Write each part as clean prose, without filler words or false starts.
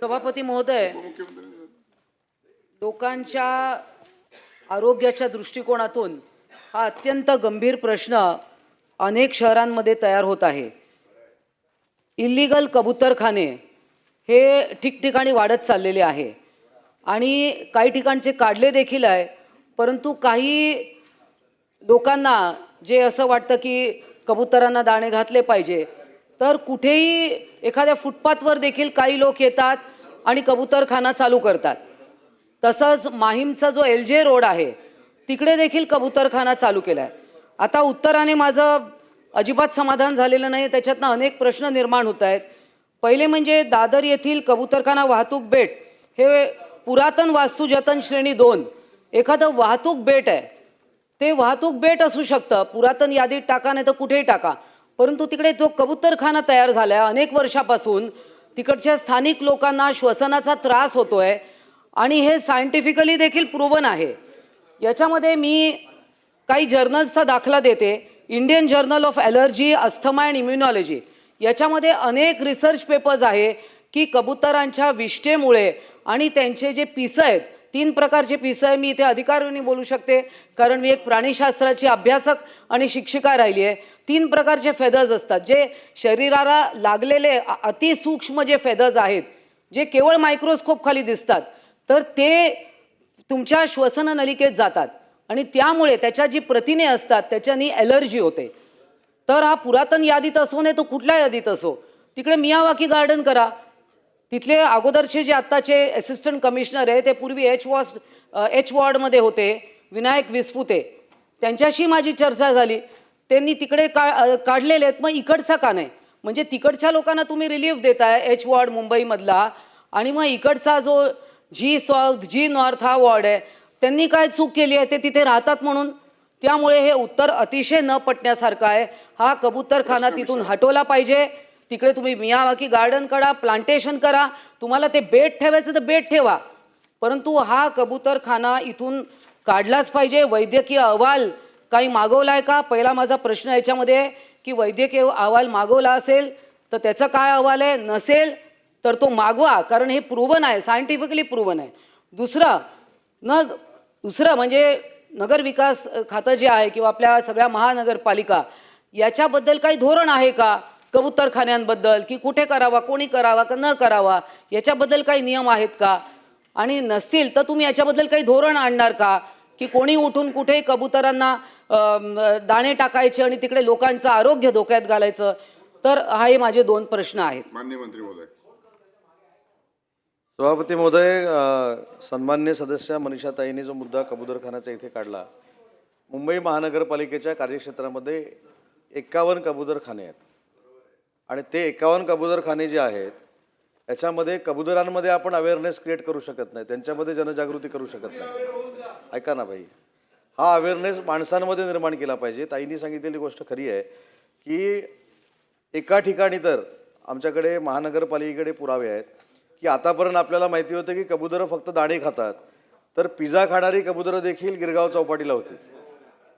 सभापती महोदय, लोकांच्या आरोग्याच्या दृष्टिकोनातून हा अत्यंत गंभीर प्रश्न अनेक शहरांमध्ये तयार होत आहे. इल्लीगल कबूतरखाने हे ठिकठिकाणी वाढत चाललेले आहे आणि काही ठिकाणचे काढले देखील आहे. परंतु काही लोकांना जे असं वाटतं की कबुतरांना दाणे घातले पाहिजे, तर कुठेही एखाद्या फुटपाथवर देखील काही लोक येतात आणि कबूतरखाना चालू करतात. तसंच माहीमचा जो LJ रोड आहे तिकडे देखील कबूतरखाना चालू केला आहे. आता उत्तराने माझं अजिबात समाधान झालेलं नाही. त्याच्यातनं अनेक प्रश्न निर्माण होत आहेत. पहिले म्हणजे दादर येथील कबूतरखाना वाहतूक बेट हे पुरातन वास्तू जतन श्रेणी 2 एखादं वाहतूक बेट आहे. ते वाहतूक बेट असू शकतं, पुरातन यादीत टाका नाही तर कुठेही टाका, परंतु तिकडे तो कबूतरखाना तयार झाला आहे. अनेक वर्षापासून तिकडच्या स्थानिक लोकांना श्वसनाचा त्रास होतोय आणि हे सायंटिफिकली देखील प्रूव्हन आहे. याच्यामध्ये मी काही जर्नल्सचा दाखला देते. Indian journal of allergy, asthma and immunology याच्यामध्ये अनेक रिसर्च पेपर्स आहे की कबुतरांच्या विष्ठेमुळे आणि त्यांचे जे पिसं आहेत, 3 प्रकारचे पिसं आहे. मी इथे अधिकाऱ्यांनी बोलू शकते कारण मी एक प्राणीशास्त्राची अभ्यासक आणि शिक्षिका राहिली आहे. 3 प्रकारचे फेदर्स असतात जे शरीराला लागलेले अतिसूक्ष्म जे फेदर्स आहेत, जे केवळ मायक्रोस्कोप खाली दिसतात, तर ते तुमच्या श्वसन नलिकेत जातात आणि त्यामुळे त्याच्या जी प्रथिने असतात त्याच्यानी ॲलर्जी होते. तर हा पुरातन यादीत असो नाही तो कुठल्या यादीत असो, तिकडे मियावाकी गार्डन करा. तिथले अगोदरचे जे आत्ताचे असिस्टंट कमिशनर आहे ते पूर्वी एच वॉर्डमध्ये होते, विनायक विस्पुते. त्यांच्याशी माझी चर्चा झाली. त्यांनी तिकडे काढलेले आहेत, मग इकडचा का नाही? म्हणजे तिकडच्या लोकांना तुम्ही रिलीफ देताय एच वॉर्ड मुंबईमधला, आणि मग इकडचा जो जी साऊथ जी नॉर्थ हा वॉर्ड आहे त्यांनी काय चूक केली आहे? ते तिथे राहतात म्हणून. त्यामुळे हे उत्तर अतिशय न पटण्यासारखं आहे. हा कबूतरखाना तिथून हटवला पाहिजे. तिकडे तुम्ही मियावाकी गार्डन करा, प्लांटेशन करा. तुम्हाला ते बेट ठेवायचं तर बेट ठेवा, परंतु हा कबूतरखाना इथून काढलाच पाहिजे. वैद्यकीय अहवाल काही मागवलाय का? पहिला माझा प्रश्न याच्यामध्ये की वैद्यकीय अहवाल मागवला असेल तर त्याचा काय अहवाल आहे? नसेल तर तो मागवा, कारण हे प्रूव्हन आहे, सायंटिफिकली प्रूव्हन आहे. दुसरं म्हणजे नगर विकास खातं जे आहे किंवा आपल्या सगळ्या महानगरपालिका याच्याबद्दल काही धोरण आहे का? कबूतरखान्यांबद्दल की कुठे करावा, कोणी करावा का न करावा, याच्याबद्दल काही नियम आहेत का? आणि नसतील तर तुम्ही याच्याबद्दल काही धोरण आणणार का की कोणी उठून कुठेही कबुतरांना दाणे टाकायचे आणि तिकडे लोकांचं आरोग्य धोक्यात घालायचं? तर हे माझे 2 प्रश्न आहेत. माननीय मंत्री महोदय. सभापती महोदय, सन्माननीय सदस्य मनीषाताईंनी जो मुद्दा कबूतरखान्याचा इथे काढला, मुंबई महानगरपालिकेच्या कार्यक्षेत्रामध्ये 51 कबूतरखाने आहेत आणि ते 51 कबूतरखाने जे आहेत त्याच्यामध्ये कबुतरांमध्ये आपण अवेअरनेस क्रिएट करू शकत नाही, त्यांच्यामध्ये जनजागृती करू शकत नाही. ऐका ना भाई, हा अवेअरनेस माणसांमध्ये निर्माण केला पाहिजे. ताईंनी सांगितलेली गोष्ट खरी आहे की एका ठिकाणी तर आमच्याकडे महानगरपालिकेकडे पुरावे आहेत की आतापर्यंत आपल्याला माहिती होतं की कबुतरं फक्त दाणे खातात, तर पिझ्झा खाणारी कबुतरं देखील गिरगाव चौपाटीला होती,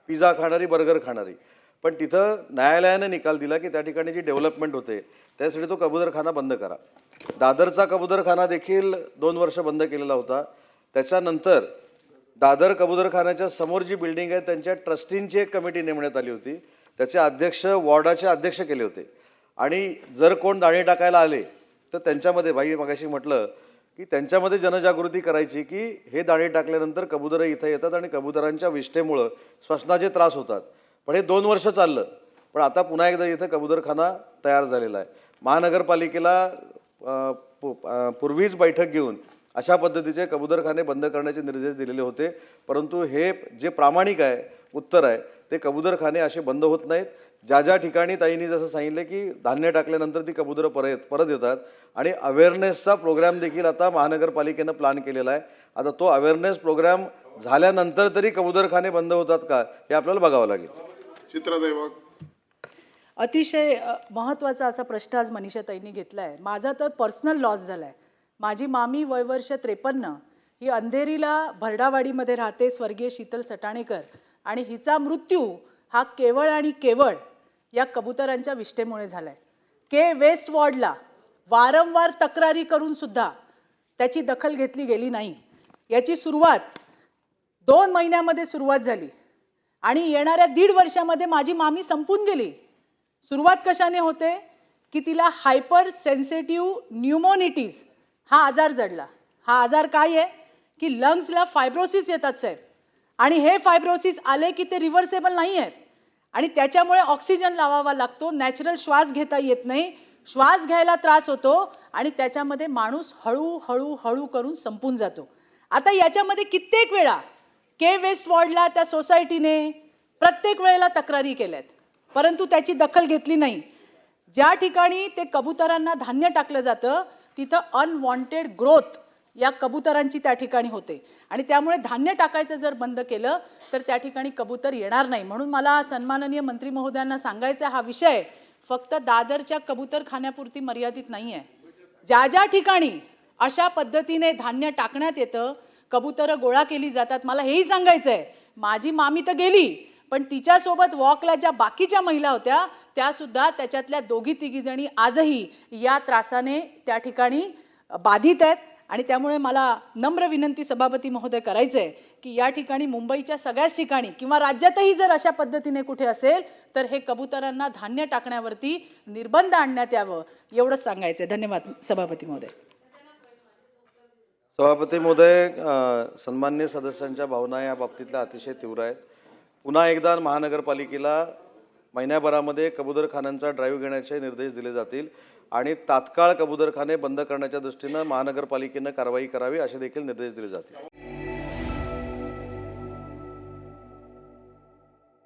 पिझ्झा खाणारी, बर्गर खाणारी. पण तिथं न्यायालयानं निकाल दिला की त्या ठिकाणी जी डेव्हलपमेंट होते त्यासाठी तो कबूतरखाना बंद करा. दादरचा कबूतरखाना देखील 2 वर्ष बंद केलेला होता. त्याच्यानंतर दादर कबूतरखान्याच्या समोर जी बिल्डिंग आहे त्यांच्या ट्रस्टींची एक कमिटी नेमण्यात आली होती. त्याचे अध्यक्ष वॉर्डाचे अध्यक्ष केले होते आणि जर कोण दाणे टाकायला आले तर त्यांच्यामध्ये, भाई मगाशी म्हटलं की त्यांच्यामध्ये जनजागृती करायची की हे दाणे टाकल्यानंतर कबुतरं इथं येतात आणि कबुतरांच्या विष्ठेमुळं श्वसनाचे त्रास होतात. पण हे 2 वर्ष चाललं, पण आता पुन्हा एकदा इथं कबूतरखाना तयार झालेला आहे. महानगरपालिकेला पूर्वीच बैठक घेऊन अशा पद्धतीचे कबूतरखाने बंद करण्याचे निर्देश दिलेले होते, परंतु हे जे प्रामाणिक आहे उत्तर आहे ते कबूतरखाने असे बंद होत नाहीत. ज्या ठिकाणी ताईंनी जसं सांगितलं की धान्य टाकल्यानंतर ती कबुतरं परत येतात आणि अवेअरनेसचा प्रोग्राम देखील आता महानगरपालिकेनं प्लॅन केलेला आहे. आता तो अवेअरनेस प्रोग्राम झाल्यानंतर तरी कबूतरखाने बंद होतात का हे आपल्याला बघावं लागेल. चित्राताई वाघ. अतिशय महत्त्वाचा असा प्रश्न आज मनीषाताईंनी घेतला आहे. माझा तर पर्सनल लॉस झाला आहे. माझी मामी वयवर्ष 53 ही अंधेरीला भरडावाडीमध्ये राहते, स्वर्गीय शीतल सटाणेकर, आणि हिचा मृत्यू हा केवळ आणि केवळ या कबुतरांच्या विष्ठेमुळे झाला आहे. वेस्ट वॉर्डला वारंवार तक्रारी करून सुद्धा त्याची दखल घेतली गेली नाही. याची सुरुवात 2 महिन्यामध्ये सुरुवात झाली आणि येणाऱ्या 1.5 वर्षामध्ये माझी मामी संपून गेली. सुरुवात कशाने होते की तिला हायपर सेन्सिटिव्ह न्यूमोनिटीज हा आजार जडला. हा आजार काय आहे की लंग्सला फायब्रोसिस येतात साहेब, आणि हे फायब्रोसिस आले की ते रिव्हर्सेबल नाही आहेत आणि त्याच्यामुळे ऑक्सिजन लावावा लागतो, नॅचरल श्वास घेता येत नाही, श्वास घ्यायला त्रास होतो आणि त्याच्यामध्ये माणूस हळूहळू हळू करून संपून जातो. आता याच्यामध्ये कित्येक वेळा के वेस्ट वॉर्डला त्या सोसायटीने प्रत्येक वेळेला तक्रारी केल्यात, परंतु त्याची दखल घेतली नाही. ज्या ठिकाणी ते कबुतरांना धान्य टाकलं जातं तिथं अनवॉन्टेड ग्रोथ या कबुतरांची त्या ठिकाणी होते आणि त्यामुळे धान्य टाकायचं जर बंद केलं तर त्या ठिकाणी कबूतर येणार नाही. म्हणून मला सन्माननीय मंत्री महोदयांना सांगायचं, हा विषय फक्त दादरच्या कबूतरखान्यापुरती मर्यादित नाही आहे. ज्या ज्या ठिकाणी अशा पद्धतीने धान्य टाकण्यात येतं, कबुतरं गोळा केली जातात, मला हेही सांगायचं आहे, माझी मामी तर गेली पण तिच्यासोबत वॉकला ज्या बाकीच्या महिला होत्या त्यासुद्धा त्याच्यातल्या 2-3 जणी आजही या त्रासाने त्या ठिकाणी बाधित आहेत. आणि त्यामुळे मला नम्र विनंती सभापती महोदय करायचं आहे की या ठिकाणी मुंबईच्या सगळ्याच ठिकाणी किंवा राज्यातही जर अशा पद्धतीने कुठे असेल तर हे कबुतरांना धान्य टाकण्यावरती निर्बंध आणण्यात यावं, एवढंच सांगायचं आहे. धन्यवाद सभापती महोदय. सभापती महोदय, सन्मान्य सदस्यांच्या भावना या बाबतीतल्या अतिशय तीव्र आहेत. पुन्हा एकदा महानगरपालिकेला महिन्याभरामध्ये कबूतरखान्यांचा ड्राईव्ह घेण्याचे निर्देश दिले जातील आणि तात्काळ कबूतरखाने बंद करण्याच्या दृष्टीनं महानगरपालिकेनं कारवाई करावी असे देखील निर्देश दिले जातील.